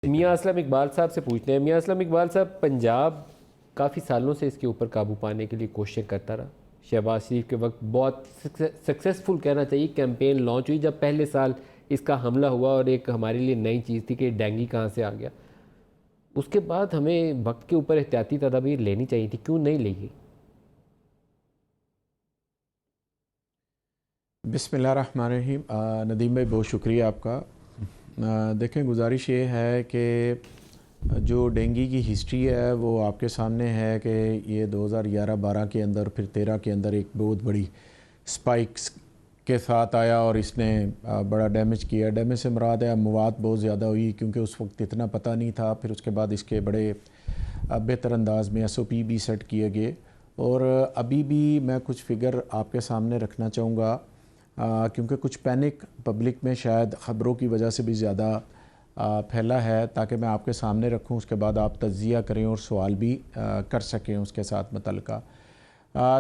मियाँ असलम इकबाल साहब से पूछते हैं। मियाँ असलम इकबाल साहब, पंजाब काफ़ी सालों से इसके ऊपर काबू पाने के लिए कोशिश करता रहा। शहबाज शरीफ के वक्त बहुत सक्सेसफुल कहना चाहिए कैंपेन लॉन्च हुई जब पहले साल इसका हमला हुआ, और एक हमारे लिए नई चीज़ थी कि डेंगू कहाँ से आ गया। उसके बाद हमें वक्त के ऊपर एहतियाती तदाबीर लेनी चाहिए थी, क्यों नहीं ली गई? बिस्मिल्लाहिर्रहमानिर्रहीम। नदीम भाई, बहुत शुक्रिया आपका। देखें, गुजारिश ये है कि जो डेंगू की हिस्ट्री है वो आपके सामने है कि ये 2011-12 के अंदर, फिर 13 के अंदर एक बहुत बड़ी स्पाइक्स के साथ आया और इसने बड़ा डैमेज किया। डैमेज से मुराद है मवात बहुत ज़्यादा हुई, क्योंकि उस वक्त इतना पता नहीं था। फिर उसके बाद इसके बड़े बेहतर अंदाज में SOP भी सेट किए गए। और अभी भी मैं कुछ फ़िगर आपके सामने रखना चाहूँगा, क्योंकि कुछ पैनिक पब्लिक में शायद ख़बरों की वजह से भी ज़्यादा फैला है, ताकि मैं आपके सामने रखूं, उसके बाद आप तज्ज़िया करें और सवाल भी कर सकें उसके साथ मुतल्लिका।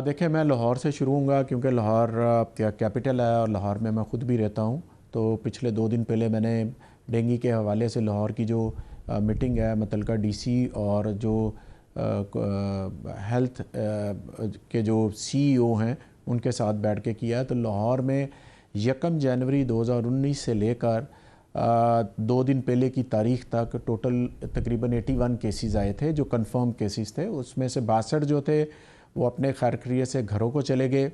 देखें, मैं लाहौर से शुरू होऊंगा, क्योंकि लाहौर कैपिटल है और लाहौर में मैं ख़ुद भी रहता हूं। तो पिछले 2 दिन पहले मैंने डेंगू के हवाले से लाहौर की जो मीटिंग है मुतल्लिका DC और जो हेल्थ के जो CEO हैं उनके साथ बैठ के किया। तो लाहौर में 1 जनवरी 2019 से लेकर 2 दिन पहले की तारीख़ तक टोटल तकरीबन 81 केसेस आए थे जो कंफर्म केसेस थे। उसमें से 62 जो थे वो अपने खैर से घरों को चले गए,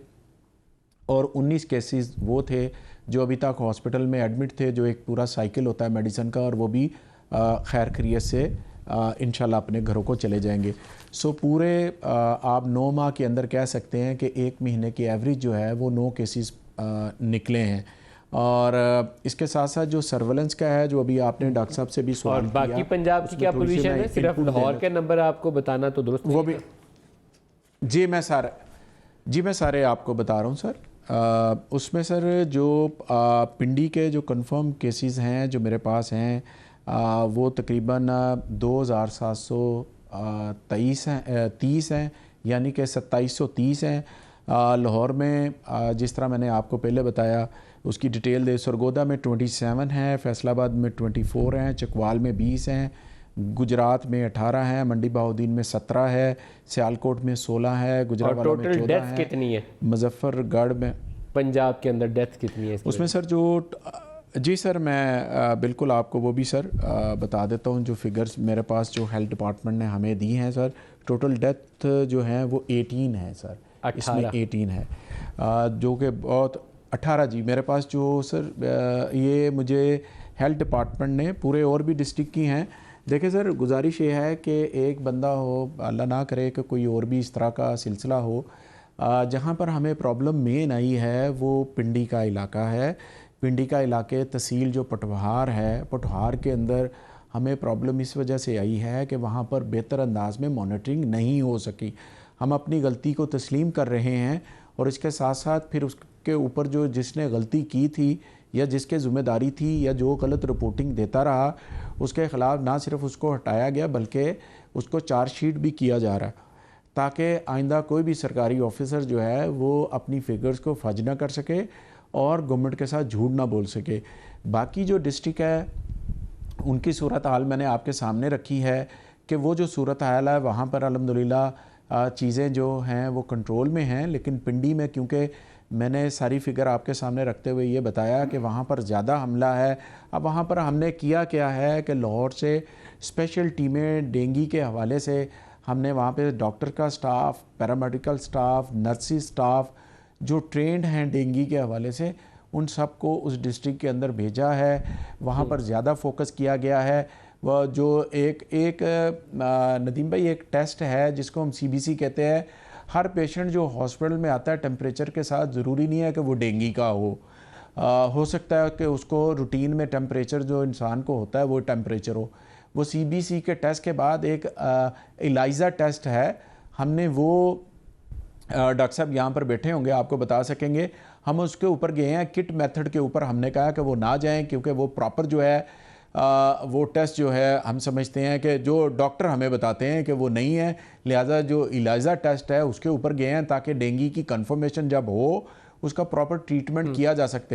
और 19 केसेस वो थे जो अभी तक हॉस्पिटल में एडमिट थे, जो एक पूरा साइकिल होता है मेडिसिन का, और वो भी खैर से इंशाल्लाह अपने घरों को चले जाएंगे। सो पूरे आप 9 माह के अंदर कह सकते हैं कि 1 महीने की एवरेज जो है वो 9 केसेस निकले हैं। और इसके साथ साथ जो सर्वेलेंस का है, जो अभी आपने डॉक्टर साहब से भी सवाल और किया, बाकी पंजाब की क्या पोजीशन है? सिर्फ लाहौर के नंबर आपको बताना तो दुरुस्त वो नहीं भी मैं सारे आपको बता रहा हूँ सर। उसमें सर जो पिंडी के जो कंफर्म केसेस हैं जो मेरे पास हैं, वो तकरीबन 2723 हैं, 30 हैं, यानी कि 2730 हैं। लाहौर में जिस तरह मैंने आपको पहले बताया उसकी डिटेल दे, सरगोदा में 27 हैं, फैसलाबाद में 24 हैं, चकवाल में 20 हैं, गुजरात में 18 हैं, मंडी बहाउद्दीन में 17 है, सियालकोट में 16 है, गुजरावाला में 14 है, कितनी है मुजफ्फरगढ़ में पंजाब के अंदर डेथ कितनी है उसमें सर जो जी सर, मैं बिल्कुल आपको वो भी सर बता देता हूँ। जो फिगर्स मेरे पास जो हेल्थ डिपार्टमेंट ने हमें दी हैं सर, टोटल डेथ जो हैं वो 18 है सर। 18 इसमें 18 है, जो कि बहुत 18 जी मेरे पास जो सर ये मुझे हेल्थ डिपार्टमेंट ने पूरे और भी डिस्ट्रिक्ट की हैं। देखिए सर, गुजारिश ये है कि एक बंदा हो, अल्लाह ना करे कि कोई और भी इस तरह का सिलसिला हो। जहाँ पर हमें प्रॉब्लम मेन आई है वो पिंडी का इलाका है। पिंडी का इलाके तहसील जो पटवार है, पटवार के अंदर हमें प्रॉब्लम इस वजह से आई है कि वहाँ पर बेहतर अंदाज में मॉनिटरिंग नहीं हो सकी। हम अपनी गलती को तस्लीम कर रहे हैं, और इसके साथ साथ फिर उसके ऊपर जो जिसने गलती की थी या जिसके ज़िम्मेदारी थी या जो गलत रिपोर्टिंग देता रहा, उसके ख़िलाफ़ ना सिर्फ उसको हटाया गया बल्कि उसको चार्जशीट भी किया जा रहा है, ताकि आइंदा कोई भी सरकारी ऑफिसर जो है वो अपनी फिगर्स को फर्ज ना कर सके और गवर्नमेंट के साथ झूठ ना बोल सके। बाकी जो डिस्ट्रिक्ट है उनकी सूरत हाल मैंने आपके सामने रखी है कि वो जो सूरत हाल है वहाँ पर अल्हम्दुलिल्लाह चीज़ें जो हैं वो कंट्रोल में हैं। लेकिन पिंडी में, क्योंकि मैंने सारी फिगर आपके सामने रखते हुए ये बताया कि वहाँ पर ज़्यादा हमला है। अब वहाँ पर हमने किया क्या है कि लाहौर से स्पेशल टीमें डेंगू के हवाले से हमने वहाँ पे डॉक्टर का staff, paramedical staff, nurses staff जो ट्रेंड हैं डेंगू के हवाले से, उन सब को उस डिस्ट्रिक्ट के अंदर भेजा है। वहाँ पर ज़्यादा फोकस किया गया है। वह जो एक नदीम भाई एक टेस्ट है जिसको हम CBC कहते हैं। हर पेशेंट जो हॉस्पिटल में आता है टेम्परेचर के साथ, ज़रूरी नहीं है कि वो डेंगू का हो सकता है कि उसको रूटीन में टेम्परेचर जो इंसान को होता है वो टेम्परेचर हो। वो CBC के टेस्ट के बाद एक एलिजा टेस्ट है, हमने वो डॉक्टर साहब यहाँ पर बैठे होंगे, आपको बता सकेंगे। हम उसके ऊपर गए हैं, किट मेथड के ऊपर हमने कहा कि वो ना जाएं, क्योंकि वो प्रॉपर जो है वो टेस्ट जो है हम समझते हैं कि जो डॉक्टर हमें बताते हैं कि वो नहीं है। लिहाजा जो एलिजा टेस्ट है उसके ऊपर गए हैं, ताकि डेंगू की कंफर्मेशन जब हो उसका प्रॉपर ट्रीटमेंट किया जा सकते।